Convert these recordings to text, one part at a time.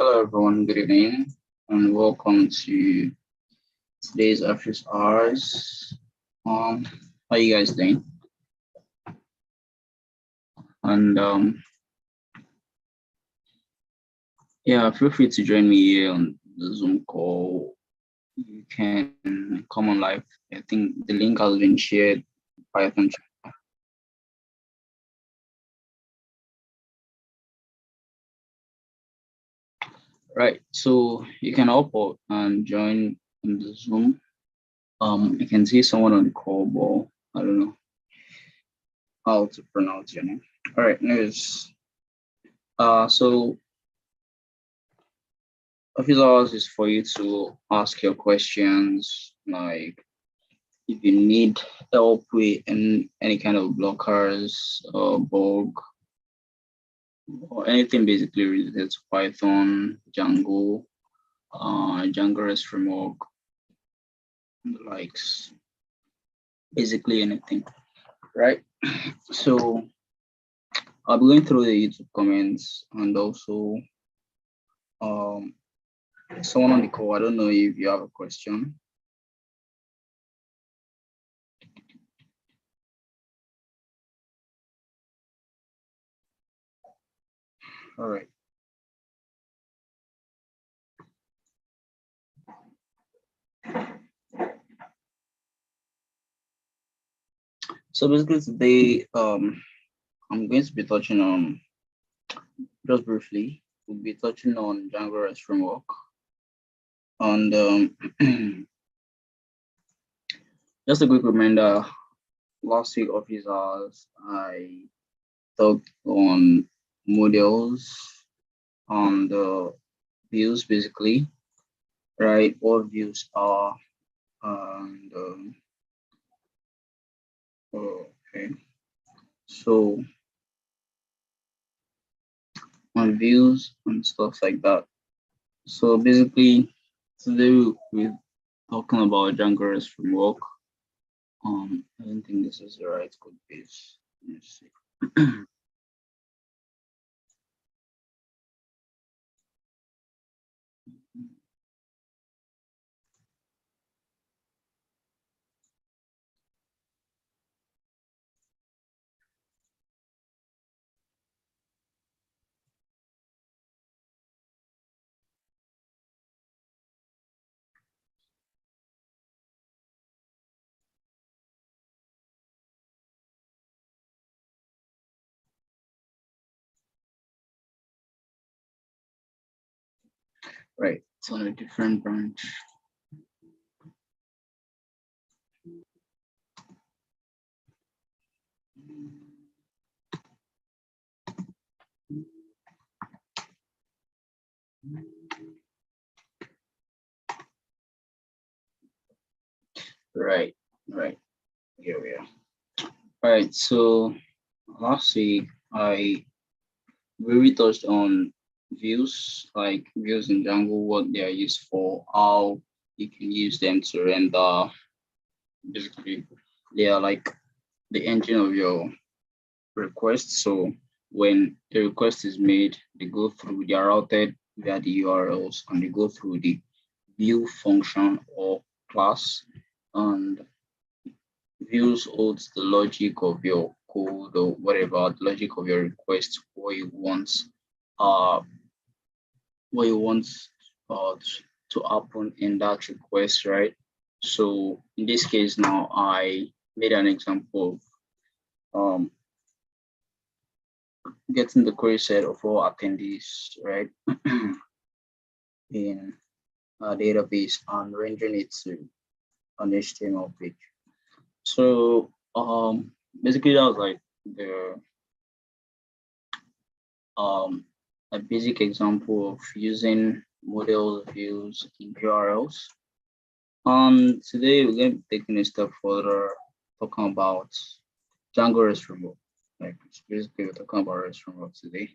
Hello everyone, good evening and welcome to today's office hours. How you guys doing? And yeah, feel free to join me here on the Zoom call. You can come on live. I think the link has been shared Python chat. Right, so you can hop out and join in the Zoom. You can see someone on the call, but I don't know how to pronounce your name. All right, news. So office hours is for you to ask your questions, like if you need help with any kind of blockers or bug or anything basically related to Python, Django, Django REST framework, and the likes, basically anything, right? So I'll be going through the YouTube comments and also someone on the call. I don't know if you have a question. All right. So basically today, I'm going to be touching on, just briefly, we'll be touching on Django REST framework. And just a quick reminder, last week office hours, I talked on models, on the views basically, right? What views are, and okay. So on views and stuff like that. So basically, today we're talking about Django REST framework. I don't think this is the right code base. Let me see. Right, it's on a different branch. Right, right. Here we are. All right, so last week I really touched on views, like views in Django, what they are used for, how you can use them to render. Basically, they are like the engine of your request. So when the request is made, they go through, they are routed via the URLs and they go through the view function or class, and views holds the logic of your code or whatever, the logic of your request, uh what you want uh, to happen in that request, right? So in this case now, I made an example of getting the query set of all attendees, right, in a database and rendering it to an HTML page. So basically that was like the a basic example of using models, views, and URLs. Today we're going to be taking a step further, talking about Django REST framework. Like basically we're talking about REST framework today.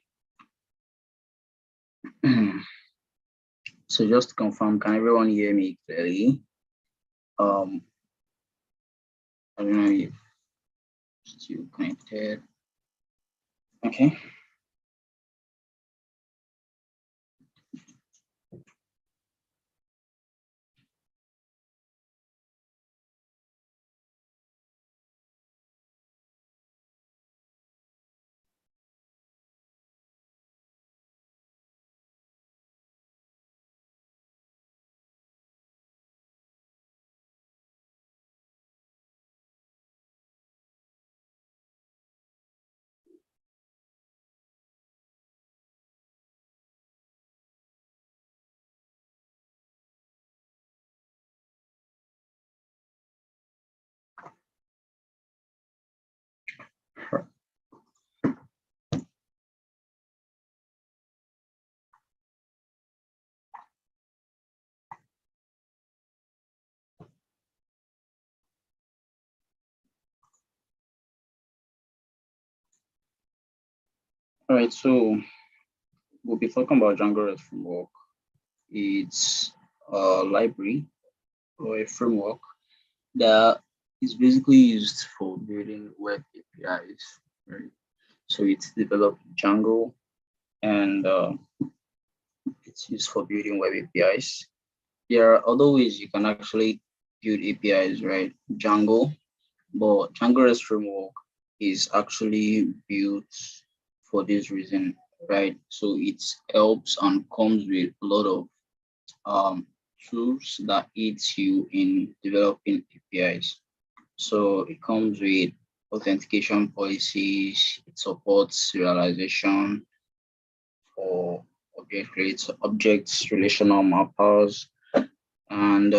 So just to confirm, can everyone hear me clearly? I don't know if still connected. Okay. All right, so we'll be talking about Django REST framework. It's a library or a framework that is basically used for building web APIs. Right? So it's developed Django and it's used for building web APIs. There are other ways you can actually build APIs, right? Django, but Django REST framework is actually built for this reason, right? So it helps and comes with a lot of tools that aids you in developing APIs. So it comes with authentication policies, it supports serialization for objects, relational mappers, and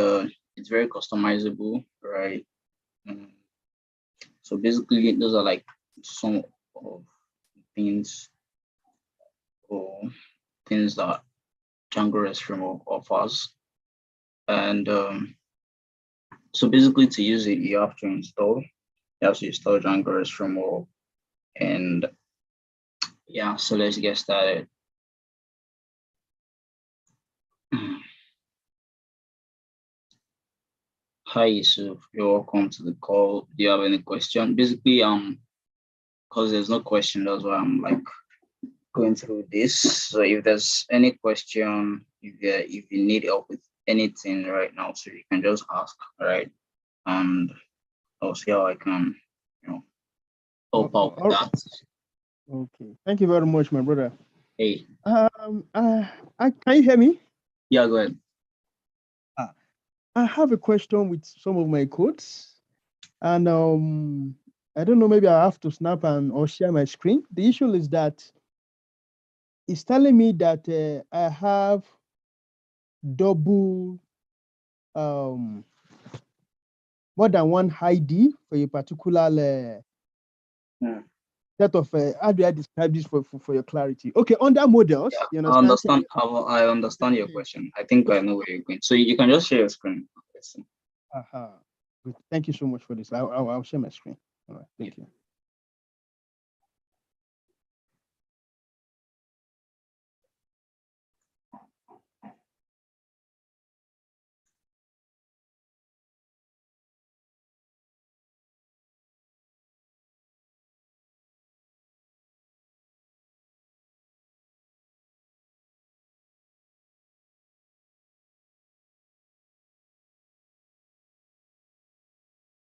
it's very customizable, right? Mm. So basically, those are like some of the things or things that Django REST framework offers. And so basically, to use it, you have to install. You have to install Django REST framework, and yeah. So let's get started. Hi, Yusuf. You're welcome to the call. Do you have any question? Basically, because there's no question, that's why I'm like going through this. So if there's any question, if you need help with anything right now, so you can just ask, right? And I'll see how I can, you know, help out with that. Okay. Thank you very much, my brother. Hey, Can you hear me? yeah, go ahead. I have a question with some of my codes, and I don't know, maybe I have to snap and or share my screen. The issue is that it's telling me that I have double more than one ID for a particular set of how do I describe this for your clarity? Okay, under models, Yeah, you I understand? understand. I understand your question. I think I know where you're going. So you can just share your screen. Good. Thank you so much for this. I'll share my screen. All right. Thank you.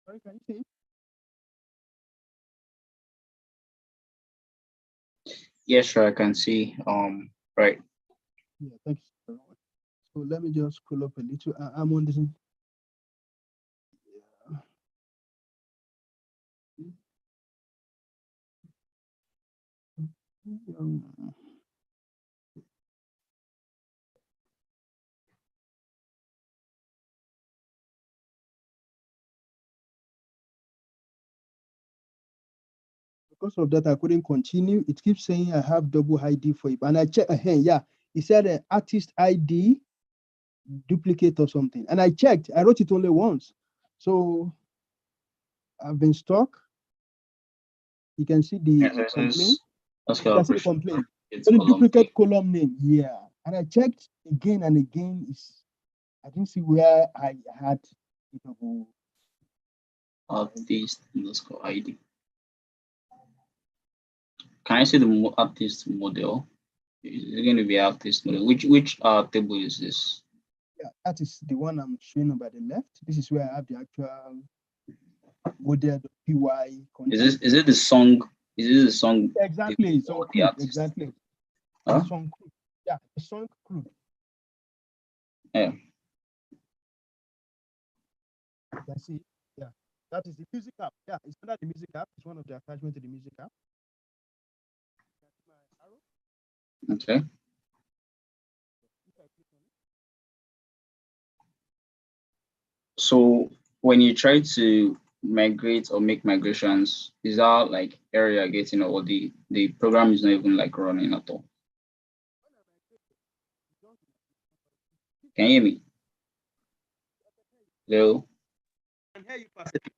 Sorry, can you see? Yeah, sure. I can see. Right. Yeah, thank you so much. So let me just scroll up a little. I'm on this. Because of that, I couldn't continue. It keeps saying I have double ID for it. And I check, yeah, it said artist ID duplicate or something. And I checked, I wrote it only once. So I've been stuck. You can see the complaint. Okay, You can see the complaint. Only duplicate column name. Yeah. And I checked again and again. I didn't see where I had double artist underscore ID. Can I see the artist model? Is it going to be artist model? Which table is this? Yeah, that is the one I'm showing by the left. This is where I have the actual model.py. Is it the song? Is it the song? Exactly, song crude. Exactly. Huh? Song crude. Yeah, the song crude. Yeah. That's it. Yeah, that is the music app. Yeah, it's under the music app. It's one of the attachments to the music app. Okay. So when you try to migrate or make migrations, is that like area getting or the program is not even like running at all? Can you hear me? Hello? I can hear you perfectly.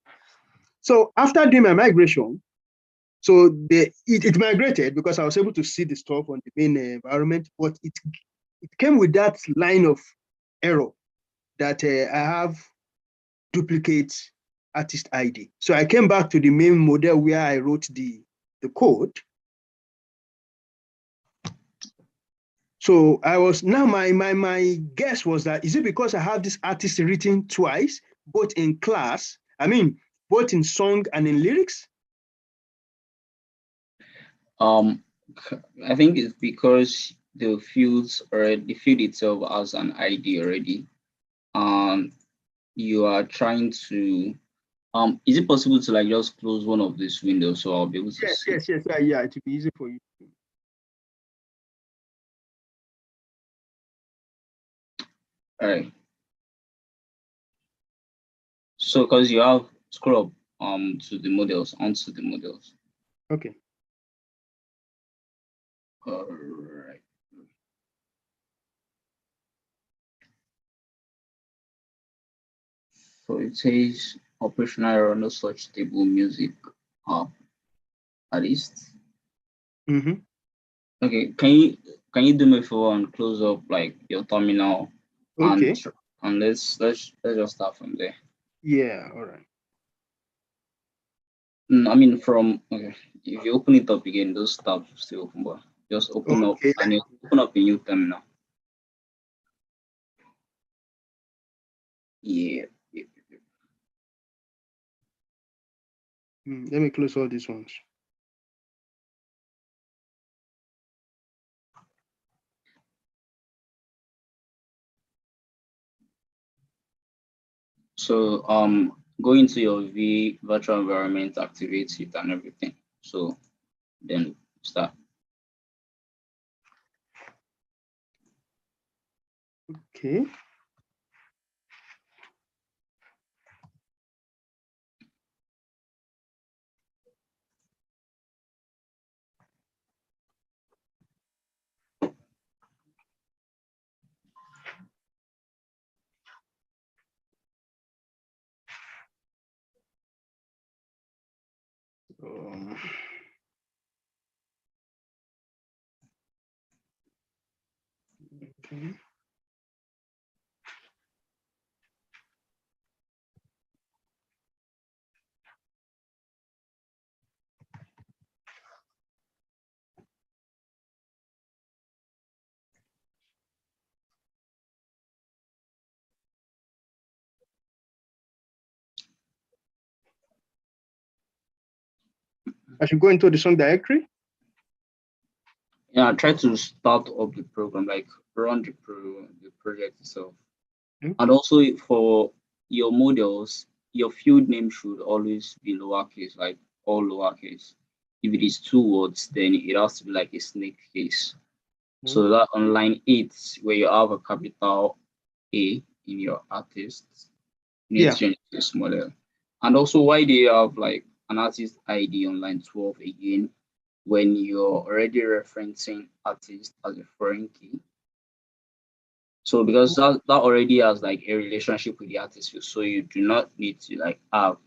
So after doing my migration, So it migrated because I was able to see the stuff on the main environment, but it came with that line of error that I have duplicate artist ID. So I came back to the main model where I wrote the code. So I was now my guess was that is it because I have this artist written twice, both in class, I mean, both in song and in lyrics? I think it's because the field itself has an ID already. You are trying to is it possible to like just close one of these windows so I'll be able to see? Yes, yeah, it will be easy for you. All right. So because you have scroll up to the models, onto the models. Okay. All right. So it says operational error, no such table music artist. Mm-hmm. Okay, can you do me a favor and close up like your terminal Okay. and let's just start from there. Yeah, all right. I mean from okay, if you open it up again, those tabs will still open, but just open up Okay. and you open up a new terminal. Yeah. Let me close all these ones. So go into your virtual environment, activate it and everything. So then start. Okay. Okay. I should go into the song directory. Yeah, try to start up the program, like run the project itself. Okay. And also for your models, your field name should always be lowercase, like all lowercase. If it is two words, then it has to be like a snake case. So that on line 8, where you have a capital A in your artist, you need to change it to smaller. And also, why do you have like an artist ID on line 12 again when you're already referencing artist as a foreign key? So because that already has like a relationship with the artist, so you do not need to like have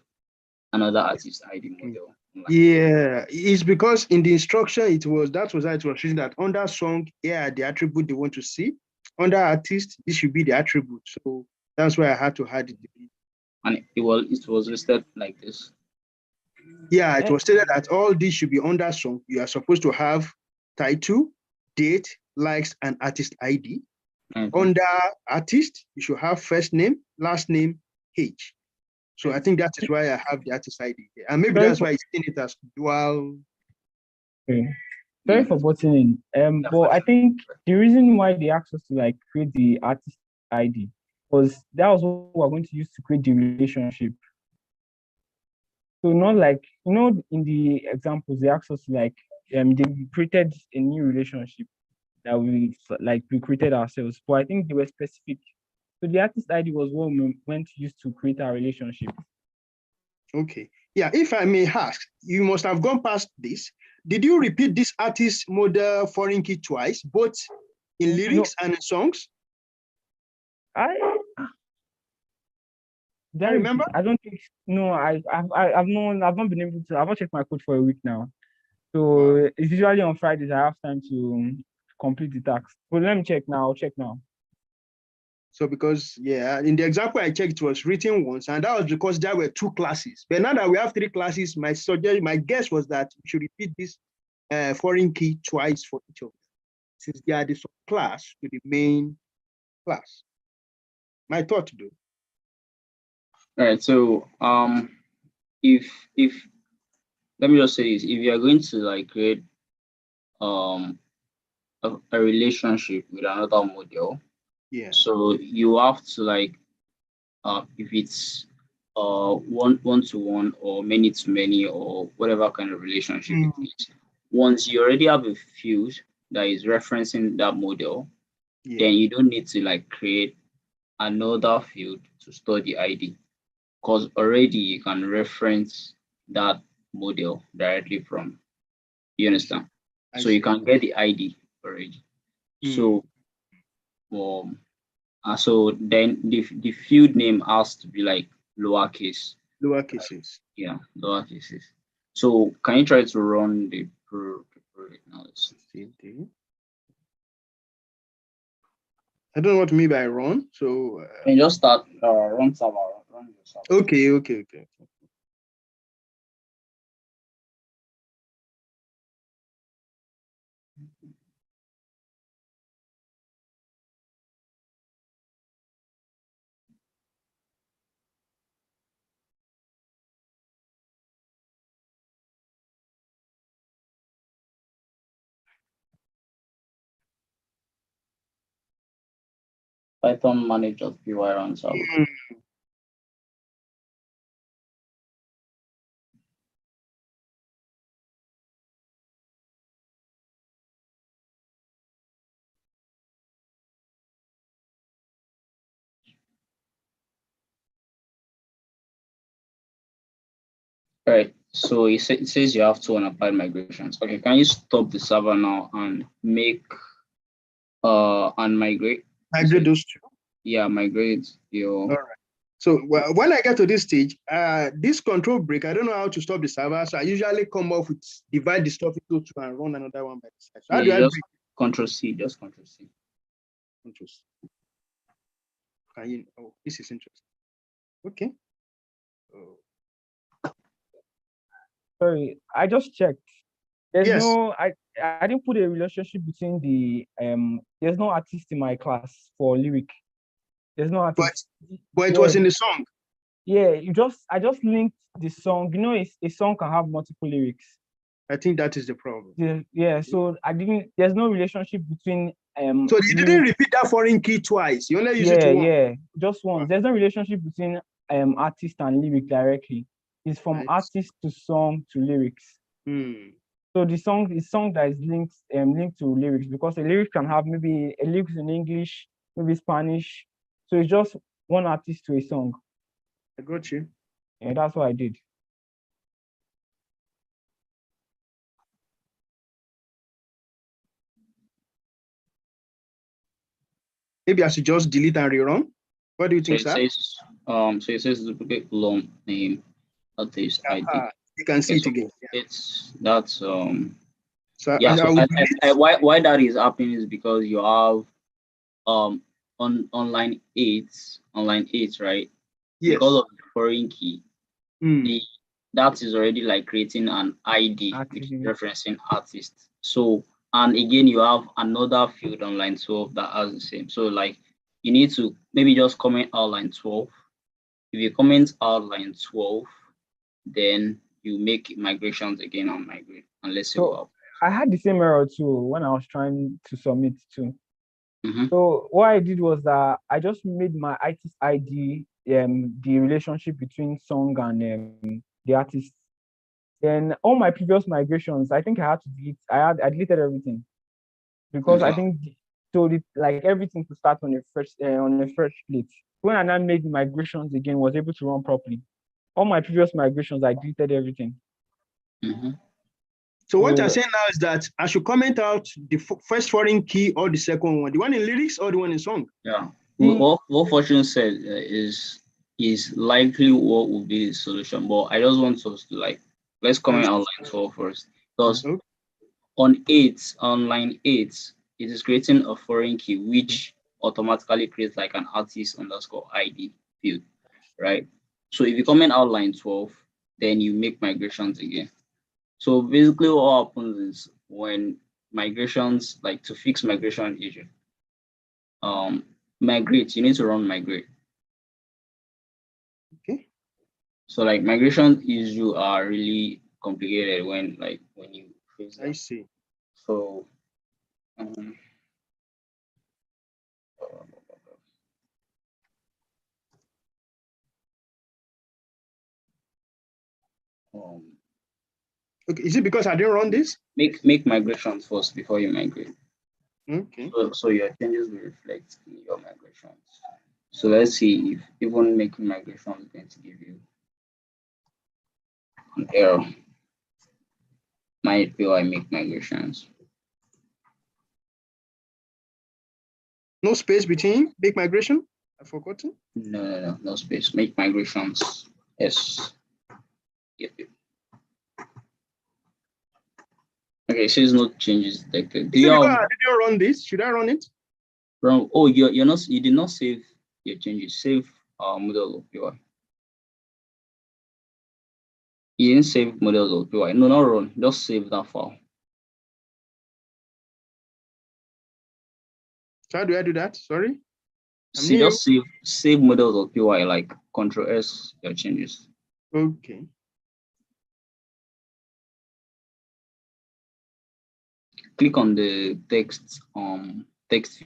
another artist ID model. Yeah, it's because in the instruction it was written that under song, yeah, the attribute they want to see. Under artist, this should be the attribute. So that's why I had to add it. And it was listed like this. Yeah, it was stated that all these should be under song. You are supposed to have title, date, likes, and artist ID. Under artist, you should have first name, last name, age. So I think that is why I have the artist ID here. And maybe that's why it's in it as dual. Okay. Sorry for butting in. But I think the reason why they asked us to like create the artist ID was that was what we're going to use to create the relationship. So not like, you know, in the examples, they asked us to like they created a new relationship that we created ourselves. But I think they were specific. So the artist ID was what we went to use to create our relationship. Okay. Yeah, if I may ask, you must have gone past this. Did you repeat this artist model foreign key twice, both in lyrics and in songs? Did I remember? I don't think no. I've not been able to. I've not checked my code for a week now. So it's usually on Fridays. I have time to complete the task. But let me check now. I'll check now. So because in the example I checked, it was written once, and that was because there were 2 classes. But now that we have 3 classes, my guess was that we should repeat this foreign key twice for each of them, since they are the subclass to the main class. My thought, though. All right. So if let me just say this: if you are going to like create a relationship with another model, so you have to like if it's one to one or many to many or whatever kind of relationship it is. Once you already have a field that is referencing that model, then you don't need to like create another field to store the ID, because already you can reference that model directly from. You understand? So you can get the ID already. So so then the field name has to be like lowercase. Lower cases. Yeah, lower cases. So can you try to run the project now? I don't know what you mean by run. So can you just start run server, run your server. Okay. Python manage.py run server. Right. So it says you have 2 unapplied migrations. Okay, can you stop the server now and make and migrate? Migrate those 2. Yeah, migrate your. All right. So when I get to this stage, this control break, I don't know how to stop the server. So I usually come off with divide the stuff into 2 and run another one by the side. So how do I break? Control C, just Control C. Control C. Can you? Oh, this is interesting. Okay. Sorry, I just checked. There's no I didn't put a relationship between the there's no artist in my class for lyric. There's no artist. But it was in the song. Yeah, I just linked the song. You know, a song can have multiple lyrics. I think that is the problem. Yeah, so there's no relationship between so you didn't repeat that foreign key twice. You only use it once. Yeah, just once. There's no relationship between artist and lyric directly. It's from artist to song to lyrics. So the song that is linked to lyrics, because a lyric can have maybe a lyrics in English, maybe Spanish. So it's just one artist to a song. I got you. Yeah, that's what I did. Maybe I should just delete and rerun. What do you think, sir? So it says duplicate long name artist ID. You can see it again. That's So why that is happening is because you have on line 8, right? Yes. Because of the foreign key, that is already like creating an ID referencing artist. So and again you have another field on line 12 that has the same. So like you need to maybe just comment out line 12. If you comment out line 12, then you make migrations again on migrate, and let's see what. I had the same error too when I was trying to submit too. So what I did was that I just made my artist ID the relationship between song and the artist. Then all my previous migrations, I think I had to delete. I deleted everything because I think like everything to start on a fresh plate. When I now made migrations again, was able to run properly. All my previous migrations, I deleted everything. So what you're saying now is that I should comment out the first foreign key or the second one, the one in lyrics or the one in song? Yeah. What Fortune said is is likely what will be the solution. But I just want us to like, let's comment on line 12 first. Because Okay. on line 8, it is creating a foreign key which automatically creates like an artist underscore ID field, right? So if you comment out line 12, then you make migrations again. So basically what happens is when migrations, like to fix migration issue, migrate, you need to run migrate. Okay. So like migration issue are really complicated when you face I them. see. So um, Okay. Is it because I didn't run this? make migrations first before you migrate. Okay. So your changes will reflect in your migrations. So let's see if even making migration is going to give you an error. Might be why I make migrations. No space between make migration. I've forgotten. No space. Make migrations. Yes. Yep. Okay, it says no changes detected. Do Is you it because have I didn't run this? Should I run it? wrong? Oh, you did not save your changes. Save model of PY. You didn't save models of PY. No, not run. Just save that file. So how do I do that? Sorry. See, new. just save models of PY, like Control S your changes. Okay. Click on the text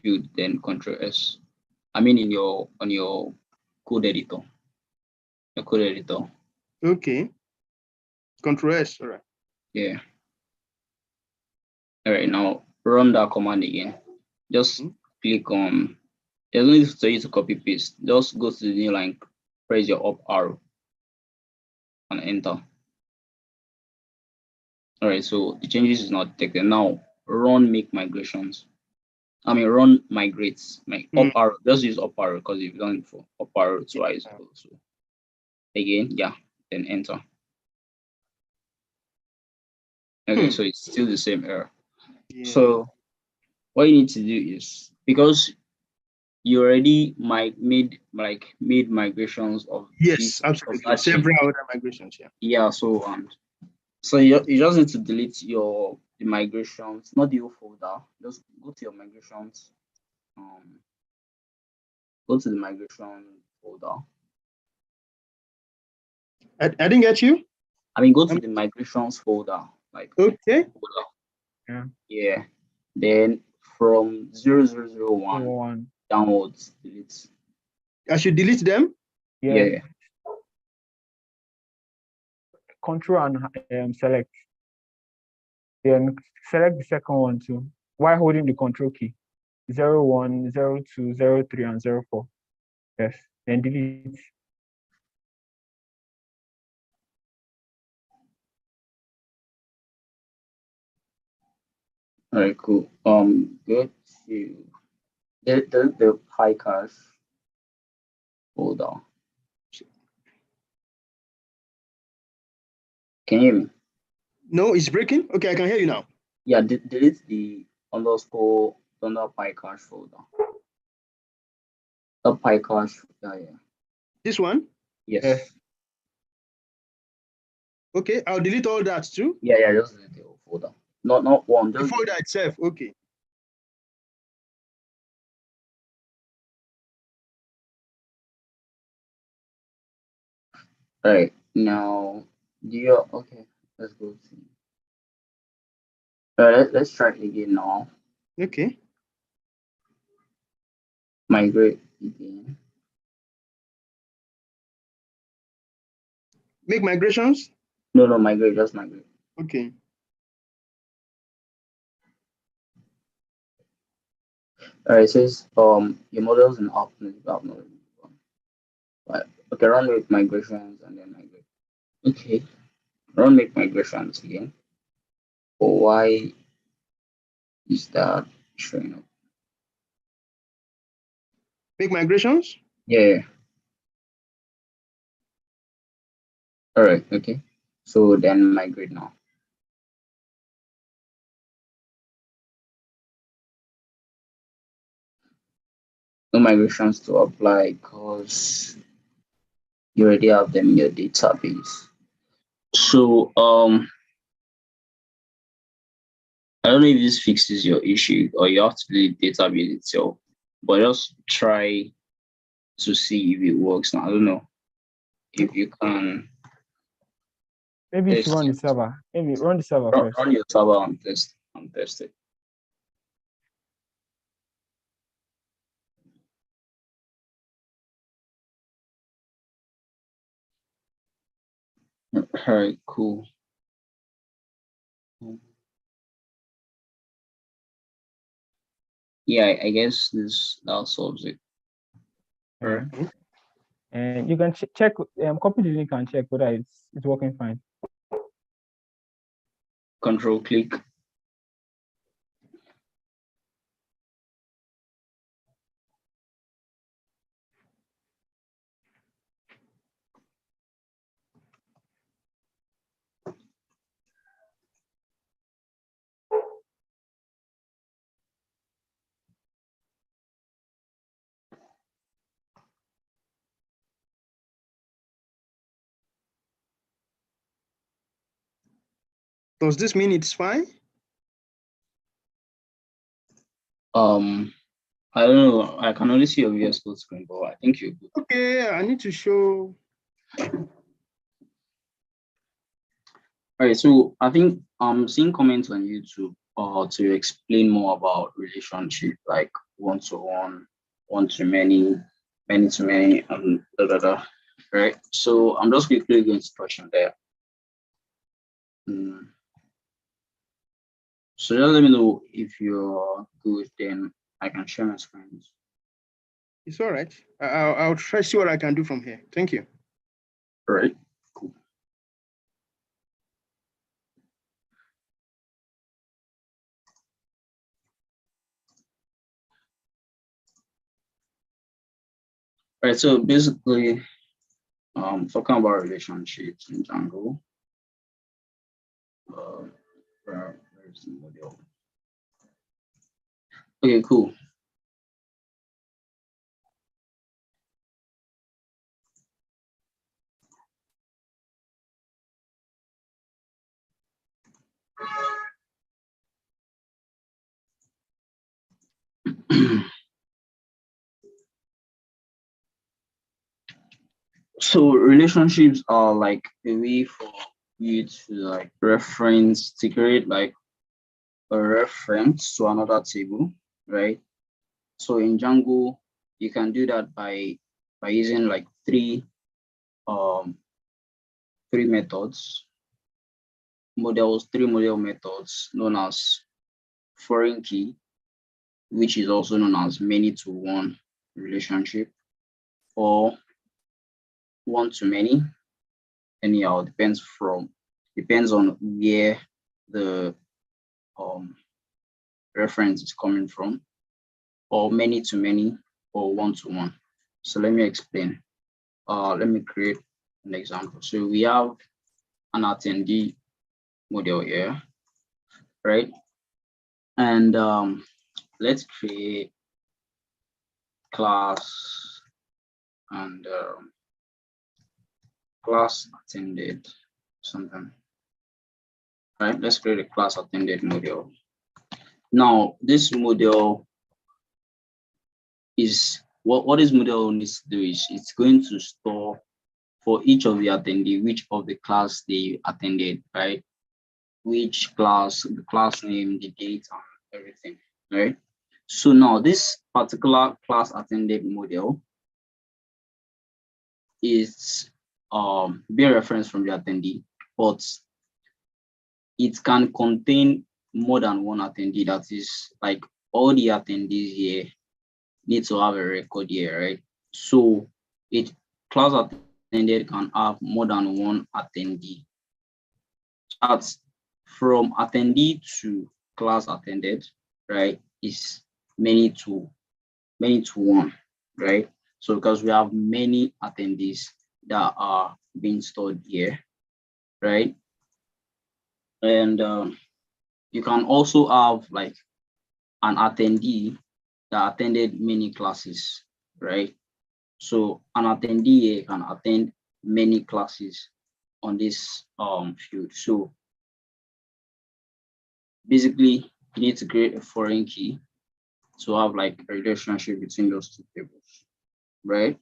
field, then Control S. I mean on your code editor. Your code editor. Okay. Control S. All right. Yeah. All right, now run that command again. Just click on, there's no need for you to copy paste. Just go to the new line, press your up arrow and enter. All right, so the changes is not detected. Now run make migrations. I mean run migrates. My up arrow, just use up arrow because you've done it before. Up arrow twice. So again, yeah, then enter. Okay, so it's still the same error. Yeah. So what you need to do is, because you already made migrations of Yes, this absolutely. of Several other migrations. Yeah. yeah, so you just need to delete the migrations, not the whole folder. Just go to your migrations, go to the migration folder. I didn't get you. I mean, go to the migrations folder, like okay. Folder. Yeah. Then from 0001 downwards, delete. I should delete them. Yeah. Control and select. Then select the second one too, while holding the control key. 01, 02, 03, and 04. Yes. Then delete. All right, cool. Go to the high cache folder. Can you hear me? No, it's breaking. Okay, I can hear you now. Yeah, delete the underscore thunder PyCache folder. The PyCache, yeah. This one? Yes. Okay, I'll delete all that too. Yeah, just delete the whole folder. Not one. The folder itself. Okay. All right, now okay, let's go see. All right, let's try it again now. Okay. Migrate again. Make migrations? No, migrate, just migrate. Okay. All right, it says your models in app. Right. Okay, run make migrations and then migrate. Okay, run make migrations again. Why is that showing up? Make migrations? Yeah. All right, okay. So then migrate now. No migrations to apply because you already have them in your database. So I don't know if this fixes your issue or you have to delete the database itself, but just try to see if it works now. I don't know if you can Maybe you should test run the it. server. Maybe run the server first. Run your server and test it. All right, cool. Yeah, I guess that solves it. All right. And you can check, copy the link and check whether it's working fine. Control click. Does this mean it's fine? I don't know. I can only see your VS Code screen, but I think you're good. Okay, I need to show. All right, so I think I'm seeing comments on YouTube to explain more about relationship, like one-to-one, one-to-many, many-to-many, and da da da. Right. So I'm just quickly going to touch on there. So just let me know if you're good, then I can share my screen. It's all right. I'll try see what I can do from here. Thank you. All right. Cool. All right. So basically, talking about relationships in Django. Where's the model? Okay, cool. So relationships are like a way for you to like reference to create like a reference to another table, right? So in Django, you can do that by using like um three methods, three model methods known as foreign key, which is also known as many to one relationship, or one to many. Anyhow, depends on where the reference is coming from, or many to many, or one to one. So let me explain. Let me create an example. So we have an attendee model here, right? And let's create class and class attended something. Right, let's create a class attended model. Now, this model is what this model needs to do is it's going to store for each of the attendee which of the class they attended, right? Which class, the class name, the date, and everything, right? So now this particular class attended model is be a reference from the attendee, but it can contain more than one attendee. That is like all the attendees here need to have a record here, right? So it class attended can have more than one attendee. That's from attendee to class attended, right? Is many to one, right? So because we have many attendees, that are being stored here, right? And you can also have like an attendee that attended many classes, right? So an attendee can attend many classes on this field. So basically, you need to create a foreign key to have like a relationship between those two tables, right?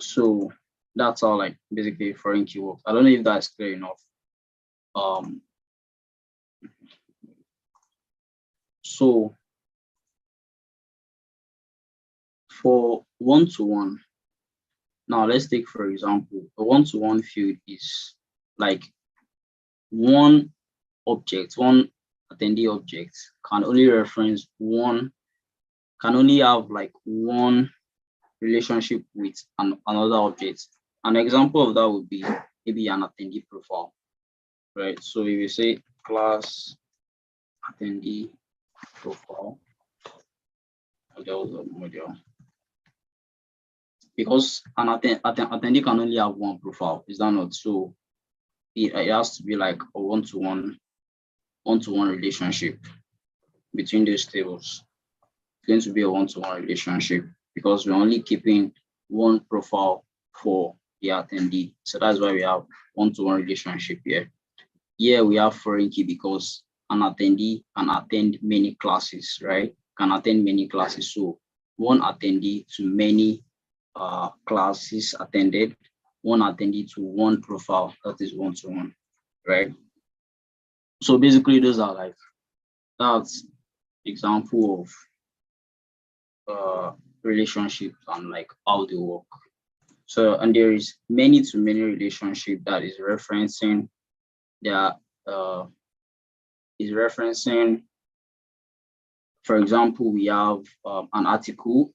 So that's how like basically foreign key works. I don't know if that's clear enough. Um, so for one-to-one, now let's take for example, a one-to-one field is like one object, one attendee object can only reference one, can only have like one relationship with another object. An example of that would be maybe an attendee profile, right? So if you say class attendee profile, model, because an attendee can only have one profile, is that not? So it has to be like a one-to-one relationship between those tables. It's going to be a one-to-one relationship because we're only keeping one profile for the attendee. So that's why we have one-to-one relationship here. Here we have foreign key because an attendee can attend many classes, right? Can attend many classes. So one attendee to many classes attended, one attendee to one profile, that is one-to-one, right? So basically those are like, that's example of relationships and like how they work. So, and there is many to many relationship that is referencing that is referencing, for example, we have an article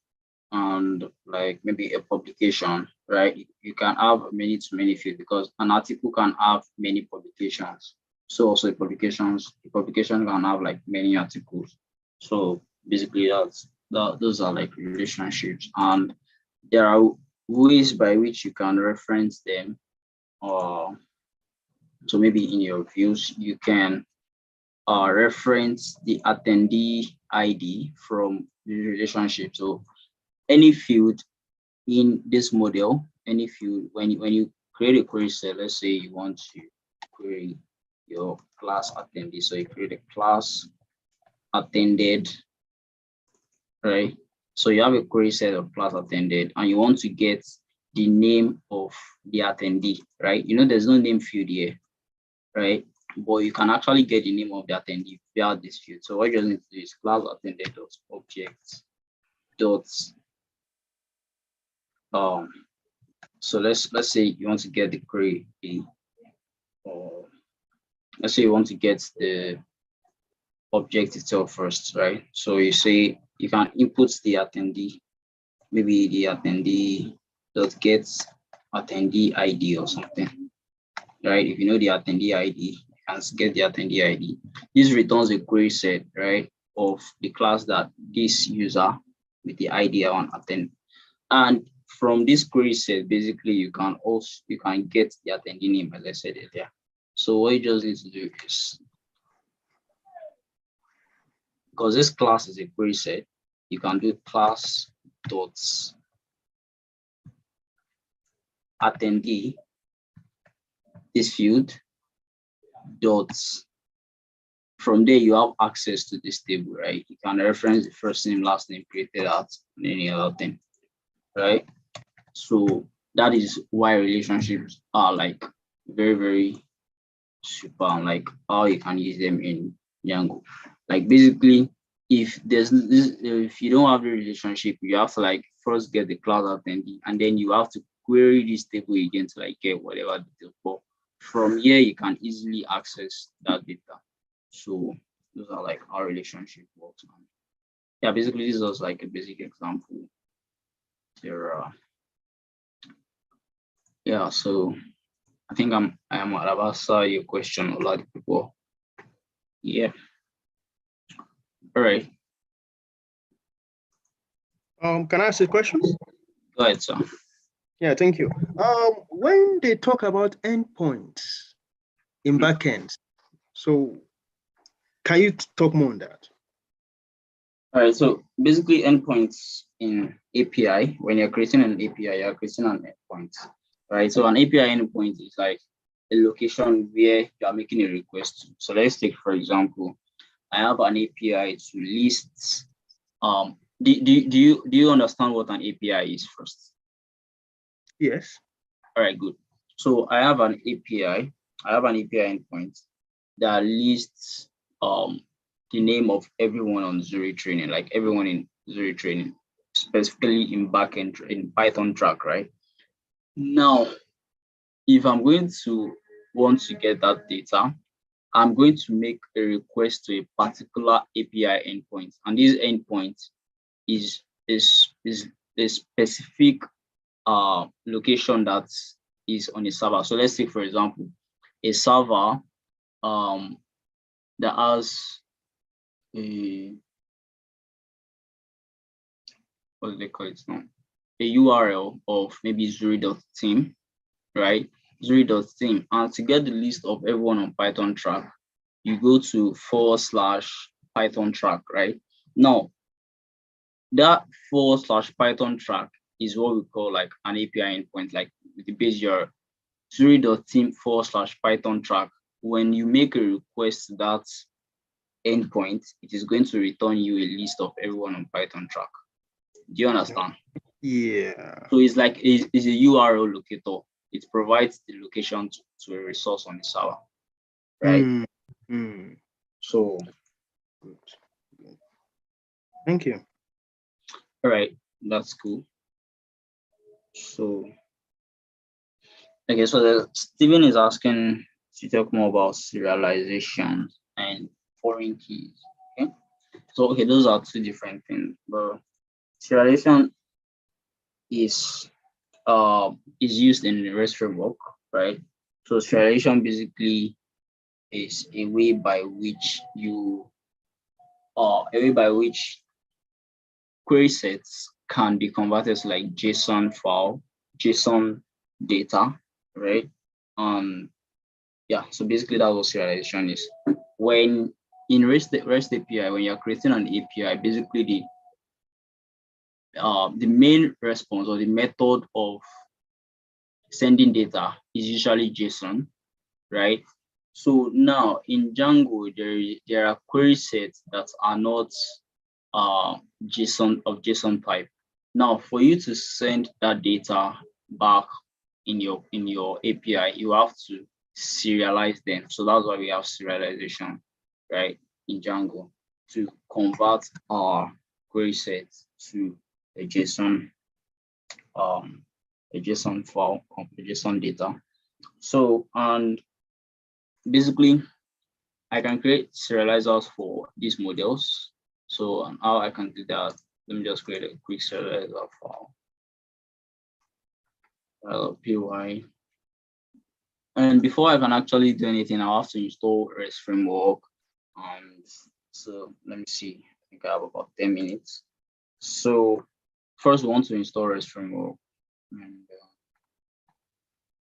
and like maybe a publication, right? You can have many to many fields because an article can have many publications. So also the publication can have like many articles. So basically those are like relationships, and there are ways by which you can reference them. So maybe in your views, you can reference the attendee ID from the relationship. So any field in this model, any field, when you create a query set, let's say you want to query your class attendee. So you create a class attended, right? So you have a query set of class attended and you want to get the name of the attendee, right? You know, there's no name field here, right? But you can actually get the name of the attendee via this field. So what you just need to do is class attended dot object dot so let's say you want to get the query or let's say you want to get the object itself first, right? So you say you can input the attendee, maybe the attendee dot get attendee ID or something, right? If you know the attendee ID, you can get the attendee ID. This returns a query set, right, of the class that this user with the ID on attend. And from this query set, basically you can get the attendee name, as I said earlier. So what you just need to do is, because this class is a query set, you can do class dot attendee, this field dot, from there you have access to this table, right? You can reference the first name, last name, created at, and any other thing, right? So that is why relationships are like very, very super, and like how you can use them in Django. Like basically, if there's this, if you don't have the relationship, you have to like first get the class attendee, and then you have to query this table again to like get whatever details. But from here, you can easily access that data. So those are like how relationship works. Yeah, basically this is like a basic example. There yeah, so I think I am about your question a lot of people. Yeah. All right. Can I ask a question? Go ahead, sir. Yeah, thank you. When they talk about endpoints in backends, so can you talk more on that? All right, so basically endpoints in API, when you're creating an API, you're creating an endpoint, right? So an API endpoint is like a location where you are making a request to. So let's take, for example, I have an API to list. Do you understand what an API is first? Yes. All right, good. So I have an API. I have an API endpoint that lists the name of everyone on Zuri training, like everyone in Zuri training, specifically in backend in Python track, right? Now, if I'm going to want to get that data, I'm going to make a request to a particular API endpoint, and this endpoint is is a specific location that is on a server. So let's say, for example, a server that has a, what do they call it now? A URL of maybe zuri.team, right? Zuri.team. And to get the list of everyone on Python track, you go to / Python track, right? Now, that / Python track is what we call like an API endpoint, like the base your zuri.team / Python track. When you make a request to that endpoint, it is going to return you a list of everyone on Python track. Do you understand? Yeah. So it's like it's a URL locator. It provides the location to a resource on the server, right? So, Good. Thank you. all right, that's cool. So, okay, so Steven is asking to talk more about serialization and foreign keys. Okay, so okay, those are two different things, but serialization is used in the REST framework, right? So serialization basically is a way by which query sets can be converted to like JSON file, JSON data, right? Yeah, so basically that's what serialization is. When in REST API, when you're creating an API, basically the main response or the method of sending data is usually JSON, right? So now in Django, there are query sets that are not JSON type. Now, for you to send that data back in your API, you have to serialize them. So that's why we have serialization, right, in Django to convert our query sets to a JSON file, a JSON data. So and basically I can create serializers for these models. So how I can do that, let me just create a quick serializer file. Py. And before I can actually do anything, I'll have to install REST framework. And so let me see, I think I have about 10 minutes. So first we want to install REST framework. And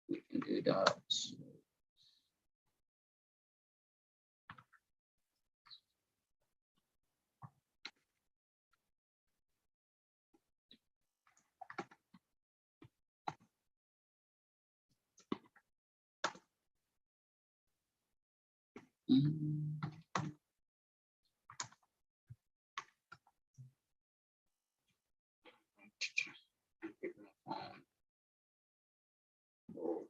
we can do that.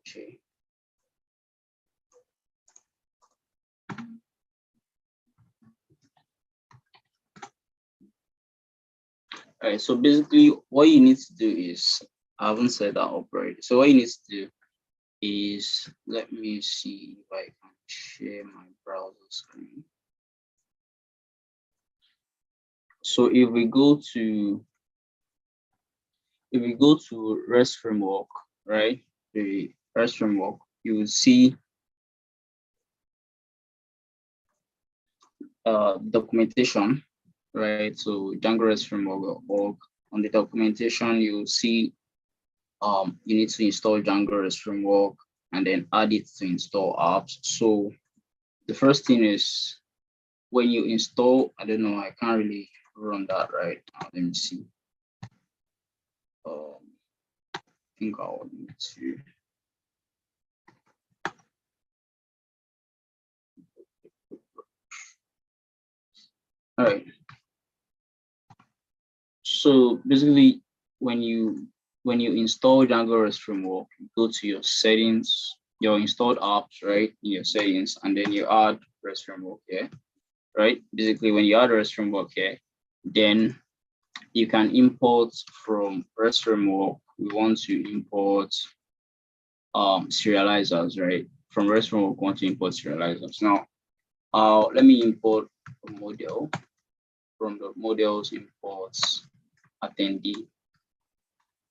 Okay. All right, so basically what you need to do is, I haven't set that up already. So what you need to do is, let me see if I can share my browser screen. So if we go to REST framework, right? The REST framework, you will see documentation, right? So Django REST framework org. On the documentation, you will see you need to install Django REST framework and then add it to install apps. So the first thing is when you install, I don't know, I can't really run that right now. Let me see. I think I would need to. All right. So basically, when you install Django REST framework, you go to your settings, your installed apps, right? In your settings, and then you add REST framework here, right? Basically, when you add REST framework here, then you can import from REST framework. We want to import serializers, right? From REST framework, we want to import serializers. Now, let me import a model. From the models imports attendee.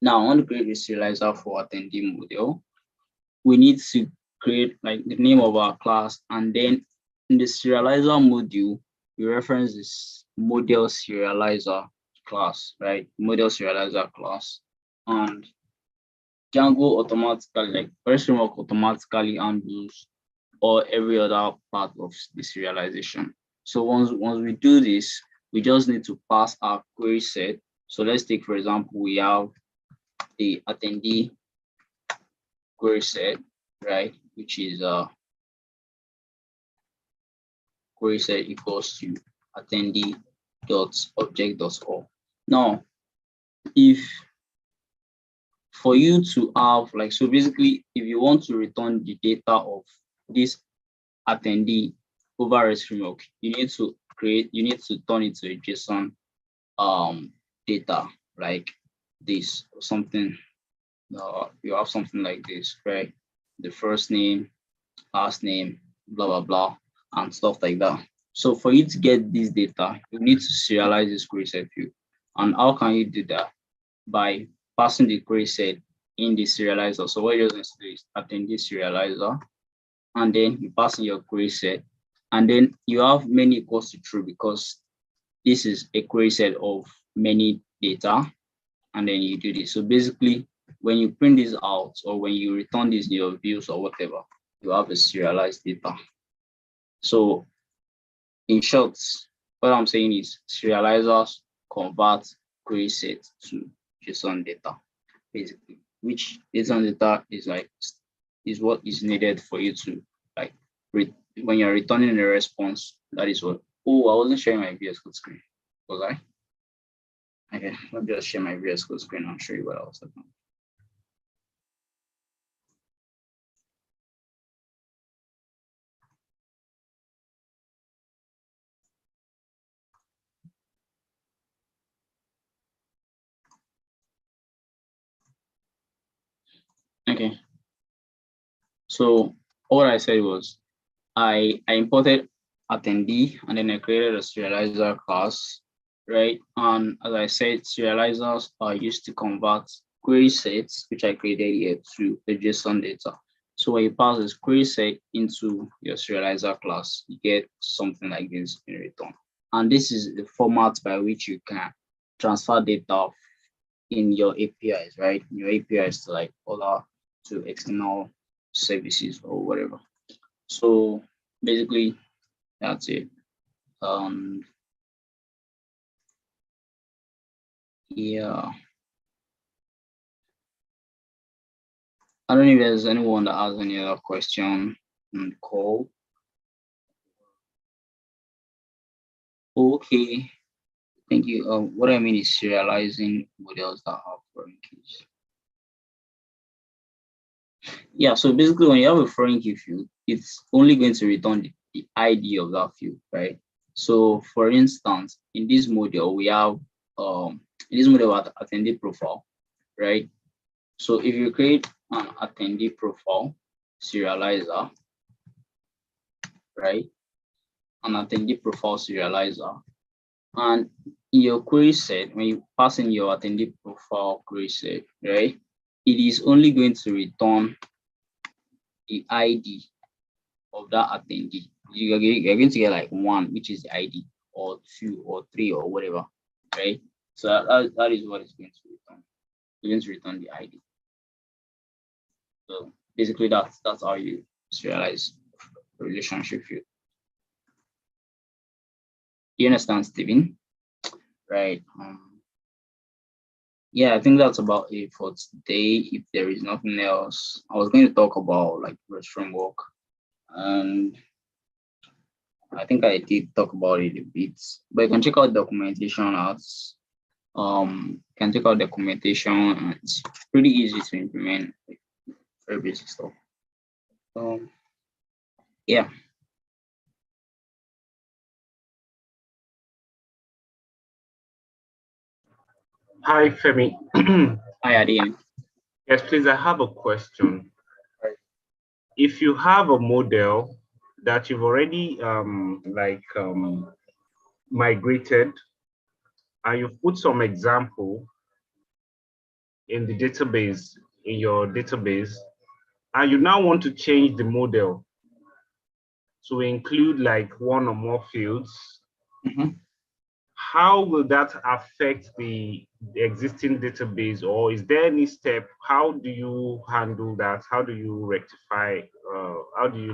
Now, I want to create a serializer for attendee model. We need to create like the name of our class, and then in the serializer module, we reference this model serializer class, right? Model serializer class. And Django automatically, like REST framework automatically handles or every other part of the serialization. So once we do this, we just need to pass our query set. So let's take, for example, we have the attendee query set, right? Which is query set equals to attendee dot object dot all. Now, if for you to have like, so basically, if you want to return the data of this attendee over REST framework, you need to turn it to a JSON data like this or something. You have something like this, right? The first name, last name, blah blah blah, and stuff like that. So for you to get this data, you need to serialize this query set view. And how can you do that? By passing the query set in the serializer. So what you're going to do is attendee serializer, and then you pass in your query set, and then you have many equals to true because this is a query set of many data, and then you do this. So basically, when you print this out or when you return these in your views or whatever, you have a serialized data. So in short, what I'm saying is serializers convert query set to JSON data, basically, which JSON data is what is needed for you to like when you're returning a response. That is what. Oh, I wasn't sharing my VS Code screen, was I? Okay, let me just share my VS Code screen and show you what I was talking about. Okay, so what I said was I imported attendee and then I created a serializer class, right? And as I said, serializers are used to convert query sets, which I created here, to the JSON data. So when you pass this query set into your serializer class, you get something like this in return. And this is the format by which you can transfer data in your APIs, right? Your APIs to like other to external services or whatever. So basically that's it. Yeah, I don't know if there's anyone that has any other question on the call. Okay, thank you. What I mean is serializing models that have foreign keys. Yeah, so basically when you have a foreign key field, it's only going to return the ID of that field, right? So for instance, in this model, we have in this model at attendee profile, right? So if you create an attendee profile serializer, right? An attendee profile serializer, and in your query set, when you pass in your attendee profile query set, right? It is only going to return the ID of that attendee. You're going to get like one, which is the ID, or two, or three, or whatever, right? So that is what it's going to return. It's going to return the ID. So basically, that's how you serialize relationship field. You understand, Steven? Right. Yeah, I think that's about it for today. If there is nothing else, I was going to talk about like REST framework, and I think I did talk about it a bit. But you can check out documentation as can check out documentation, and it's pretty easy to implement, like very basic stuff. Yeah. Hi, Femi. Hi, Adim. Yes, please, I have a question. If you have a model that you've already migrated and you've put some example in the database, in your database, and you now want to change the model to include like one or more fields, how will that affect the existing database, or is there any step? How do you handle that? How do you rectify? How do you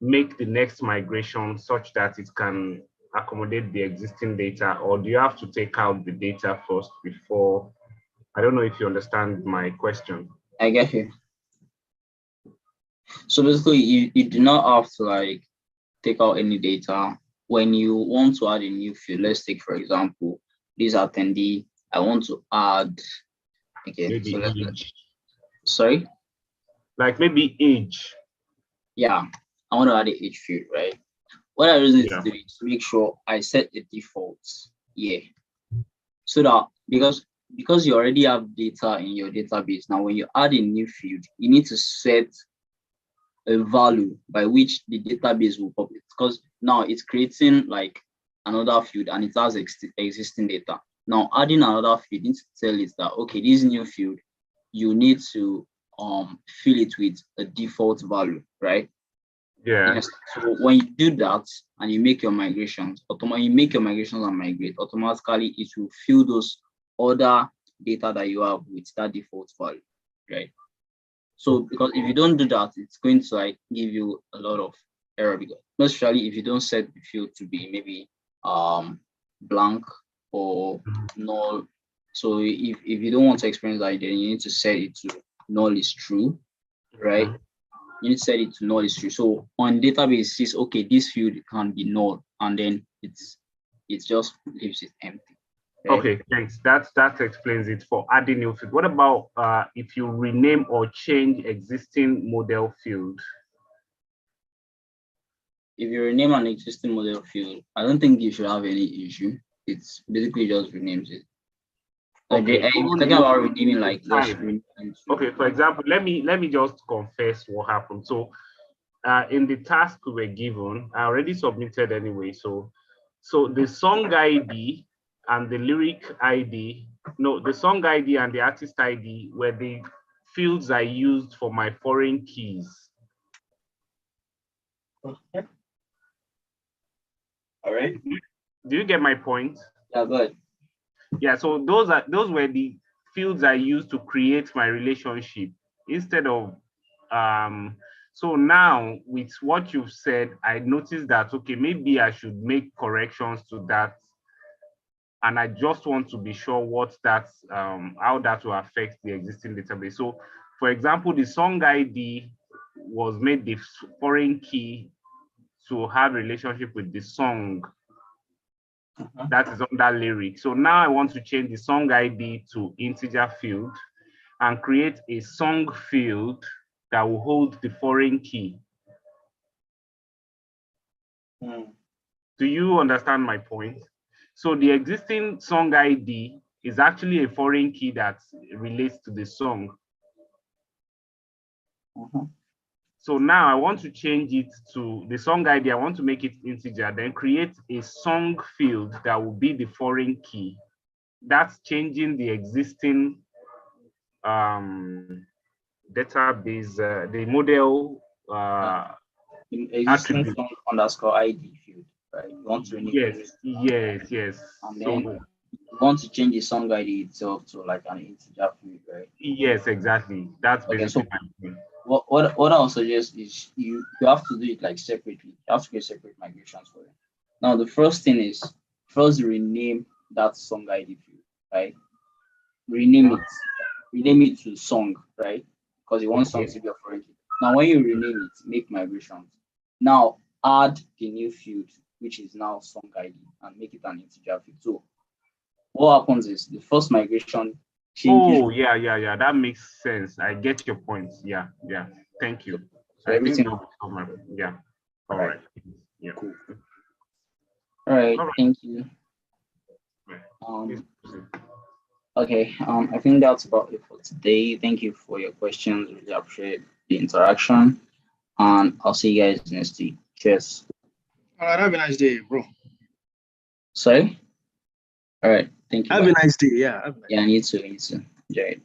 make the next migration such that it can accommodate the existing data, or do you have to take out the data first before? I don't know if you understand my question. I get you. So basically, you do not have to like take out any data when you want to add a new field. Let's take, for example, this attendee. I want to add, okay, Maybe so age. Sorry? Like maybe age. Yeah, I want to add the age field, right? What I really need Yeah. to do is make sure I set the defaults here. So that because you already have data in your database, now when you add a new field, you need to set a value by which the database will populate, because now it's creating like another field and it has existing data. Now adding another field, you need to tell it that okay, this new field, you need to fill it with a default value, right? Yeah. Yes. So when you do that and you make your migrations, automatically you make your migrations and migrate, automatically it will fill those other data that you have with that default value, right? So because if you don't do that, it's going to like give you a lot of error, because especially if you don't set the field to be maybe blank or null. So if you don't want to experience that, then you need to set it to null is true, right? You need to set it to null is true. So on database it says okay, this field can be null, and then it just leaves it empty. Right? Okay, thanks. That explains it for adding new field. What about if you rename or change existing model field? If you rename an existing model field, I don't think you should have any issue. It's basically just renames it. Like Okay, if you're talking about renaming, like just rename okay, for example, let me just confess what happened. So in the task we were given, I already submitted anyway. So the song ID and the lyric ID, no, the song ID and the artist ID were the fields I used for my foreign keys. Okay. All right. Do you get my point? Yeah, good. Yeah, so those were the fields I used to create my relationship instead of so now with what you've said, I noticed that okay, maybe I should make corrections to that. And I just want to be sure what that's how that will affect the existing database. So for example, the song ID was made the foreign key to have relationship with the song that is under lyric. So now I want to change the song ID to integer field and create a song field that will hold the foreign key. Do you understand my point? So the existing song ID is actually a foreign key that relates to the song. So now I want to change it to the song ID. I want to make it integer, then create a song field that will be the foreign key. That's changing the existing database, the model Existing attribute. song underscore ID field, right? You want to rename Yes, yes, yes. and So then we want to change the song ID itself to like an integer field, right? Yes, exactly. That's Okay, so basically my point. what I'll suggest is you have to do it like separately. You have to create separate migrations for it. Now the first thing is first rename that song ID field, right? Rename it to song, right? Because you want song Okay. to be operated. Now when you rename it, make migrations. Now add the new field, which is now song ID, and make it an integer field. So what happens is the first migration changes. Oh, yeah. That makes sense. I get your points. Yeah. Thank So, you. so I think everything. that was all my, yeah. All All right. right. Yeah. Cool. All right. All right. Thank you. Please Um. proceed. Okay. I think that's about it for today. Thank you for your questions. Really appreciate the interaction, and I'll see you guys next week. Cheers. All right, have a nice day, bro. Sorry. All right. Thank you. Have Bye. a nice day. Yeah. Have a nice Yeah, I need to. Enjoy it.